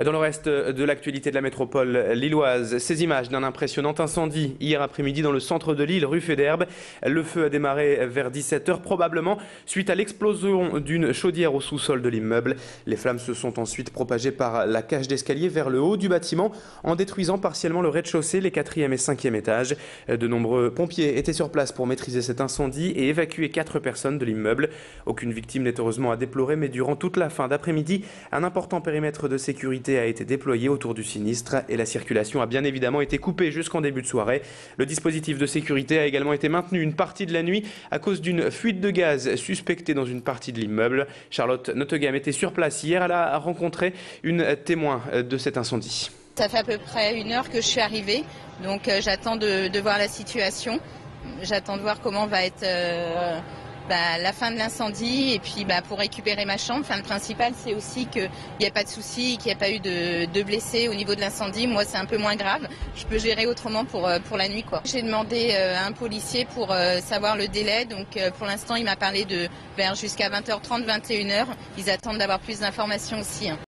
Dans le reste de l'actualité de la métropole lilloise, ces images d'un impressionnant incendie hier après-midi dans le centre de Lille, rue Faidherbe. Le feu a démarré vers 17h, probablement suite à l'explosion d'une chaudière au sous-sol de l'immeuble. Les flammes se sont ensuite propagées par la cage d'escalier vers le haut du bâtiment, en détruisant partiellement le rez-de-chaussée, les 4e et 5e étages. De nombreux pompiers étaient sur place pour maîtriser cet incendie et évacuer 4 personnes de l'immeuble. Aucune victime n'est heureusement à déplorer, mais durant toute la fin d'après-midi, un important périmètre de sécurité a été déployé autour du sinistre et la circulation a bien évidemment été coupée jusqu'en début de soirée. Le dispositif de sécurité a également été maintenu une partie de la nuit à cause d'une fuite de gaz suspectée dans une partie de l'immeuble. Charlotte Nottegam était sur place hier, elle a rencontré une témoin de cet incendie. Ça fait à peu près 1 heure que je suis arrivée, donc j'attends de voir la situation. J'attends de voir comment va être la fin de l'incendie et puis pour récupérer ma chambre. Le principal, c'est aussi qu'il n'y a pas de souci, qu'il n'y a pas eu de blessés au niveau de l'incendie. Moi, c'est un peu moins grave. Je peux gérer autrement pour la nuit, quoi. J'ai demandé à un policier pour savoir le délai. Donc, pour l'instant, il m'a parlé de vers jusqu'à 20h30, 21h. Ils attendent d'avoir plus d'informations aussi.